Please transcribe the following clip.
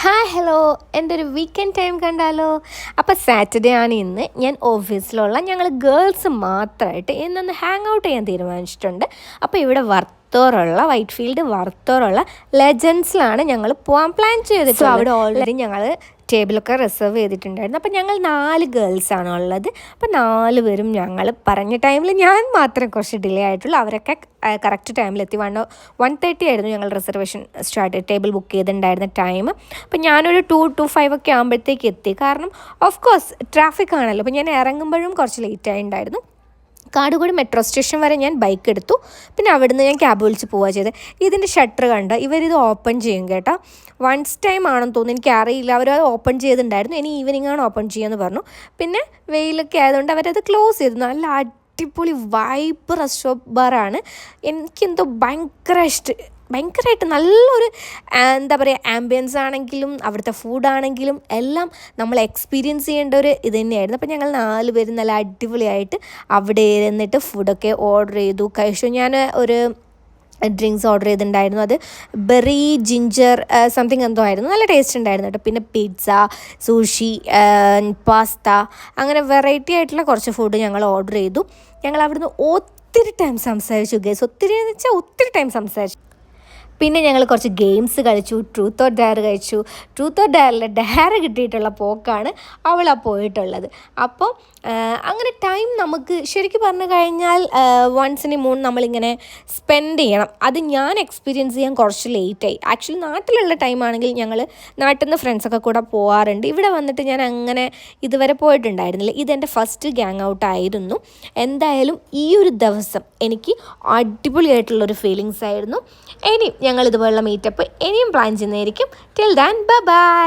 Hi hello, എൻ്റെ ഒരു weekend time കണ്ടാലോ. അപ്പോൾ സാറ്റർഡേ ആണ് ഇന്ന്. ഞാൻ ഓഫീസിലുള്ള ഞങ്ങൾ ഗേൾസ് മാത്രമായിട്ട് ഇന്നൊന്ന് ഹാങ് ഔട്ട് ചെയ്യാൻ തീരുമാനിച്ചിട്ടുണ്ട്. അപ്പോൾ ഇവിടെ വൈറ്റ് ഫീൽഡ് വർത്തോറുള്ള ലെജൻസിലാണ് ഞങ്ങൾ പോകാൻ പ്ലാൻ ചെയ്തിട്ട്. അവിടെ ഓൾറെഡി ഞങ്ങൾ ടേബിളൊക്കെ റിസർവ് ചെയ്തിട്ടുണ്ടായിരുന്നു. അപ്പോൾ ഞങ്ങൾ 4 ഗേൾസാണ് ഉള്ളത്. അപ്പോൾ 4 പേരും ഞങ്ങൾ പറഞ്ഞ ടൈമിൽ ഞാൻ മാത്രം കുറച്ച് ഡിലേ ആയിട്ടുള്ളൂ. അവരൊക്കെ കറക്റ്റ് ടൈമിലെത്തി. 1:30 ആയിരുന്നു ഞങ്ങൾ റിസർവേഷൻ ടേബിൾ ബുക്ക് ചെയ്തിട്ടുണ്ടായിരുന്ന ടൈം. അപ്പോൾ ഞാനൊരു 2 to 5 ഒക്കെ ആകുമ്പോഴത്തേക്ക് എത്തി. കാരണം ഓഫ് കോഴ്സ് ട്രാഫിക് ആണല്ലോ. അപ്പോൾ ഞാൻ ഇറങ്ങുമ്പോഴും കുറച്ച് ലേറ്റ് ആയിട്ടുണ്ടായിരുന്നു. കാടുകൂടി മെട്രോ സ്റ്റേഷൻ വരെ ഞാൻ ബൈക്ക് എടുത്തു. പിന്നെ അവിടുന്ന് ഞാൻ ക്യാബ് വിളിച്ച് പോവുക ചെയ്തത്. ഇതിൻ്റെ ഷട്ടർ കണ്ട് ഇവരിത് ഓപ്പൺ ചെയ്യും കേട്ടോ. വൺസ് ടൈം ആണെന്ന് തോന്നുന്നു, എനിക്കറിയില്ല. അവരത് ഓപ്പൺ ചെയ്തിട്ടുണ്ടായിരുന്നു. ഇനി ഈവനിങ് ആണ് ഓപ്പൺ ചെയ്യുമെന്ന് പറഞ്ഞു. പിന്നെ വെയിലൊക്കെ ആയതുകൊണ്ട് അവരത് ക്ലോസ് ചെയ്തു. നല്ല അടിപൊളി വൈബ് റെസ്റ്റോറൻറ്റ് ബാറാണ്. എനിക്കെന്തോ ഭയങ്കരമായിട്ട് നല്ലൊരു എന്താ പറയുക, ആംബിയൻസ് ആണെങ്കിലും അവിടുത്തെ ഫുഡാണെങ്കിലും എല്ലാം നമ്മൾ എക്സ്പീരിയൻസ് ചെയ്യേണ്ട ഒരു ഇത് തന്നെയായിരുന്നു. അപ്പോൾ ഞങ്ങൾ 4 പേരും നല്ല അടിപൊളിയായിട്ട് അവിടെ ഇരുന്നിട്ട് ഫുഡൊക്കെ ഓർഡർ ചെയ്തു, കഴിച്ചു. ഞാൻ ഒരു ഡ്രിങ്ക്സ് ഓർഡർ ചെയ്തിട്ടുണ്ടായിരുന്നു. അത് ബെറി ജിഞ്ചർ സംതിങ് എന്തോ ആയിരുന്നു. നല്ല ടേസ്റ്റ് ഉണ്ടായിരുന്നു കേട്ടോ. പിന്നെ പിസ്സ, സൂഷി, പാസ്ത, അങ്ങനെ വെറൈറ്റി ആയിട്ടുള്ള കുറച്ച് ഫുഡ് ഞങ്ങൾ ഓർഡർ ചെയ്തു. ഞങ്ങൾ അവിടുന്ന് ഒത്തിരി ടൈം സംസാരിച്ചു ഗൈസ്. ഒത്തിരി ടൈം സംസാരിച്ചു. പിന്നെ ഞങ്ങൾ കുറച്ച് ഗെയിംസ് കളിച്ചു. ട്രൂത്ത് ഓർ ഡയർ കഴിച്ചു. ട്രൂത്ത് ഓർ ഡയറിൽ ഡയർ കിട്ടിയിട്ടുള്ള പോക്കാണ് അവളാ പോയിട്ടുള്ളത്. അപ്പോൾ അങ്ങനെ ടൈം നമുക്ക് ശരിക്കും പറഞ്ഞു കഴിഞ്ഞാൽ വൺസിന് മൂൺ നമ്മളിങ്ങനെ സ്പെൻഡ് ചെയ്യണം. അത് ഞാൻ എക്സ്പീരിയൻസ് ചെയ്യാൻ കുറച്ച് ലേറ്റായി. ആക്ച്വലി നാട്ടിലുള്ള ടൈമാണെങ്കിൽ ഞങ്ങൾ നാട്ടിൽ നിന്ന് ഫ്രണ്ട്സൊക്കെ കൂടെ പോകാറുണ്ട്. ഇവിടെ വന്നിട്ട് ഞാൻ അങ്ങനെ ഇതുവരെ പോയിട്ടുണ്ടായിരുന്നില്ല. ഇതെൻ്റെ ഫസ്റ്റ് ഗ്യാങ് ഔട്ട് ആയിരുന്നു. എന്തായാലും ഈ ഒരു ദിവസം എനിക്ക് അടിപൊളിയായിട്ടുള്ളൊരു ഫീലിങ്സ് ആയിരുന്നു. ഇനി ഞങ്ങൾ ഇതുപോലുള്ള മീറ്റപ്പ് ഇനിയും പ്ലാൻ ചെയ്യുന്നതായിരിക്കും. Till then by.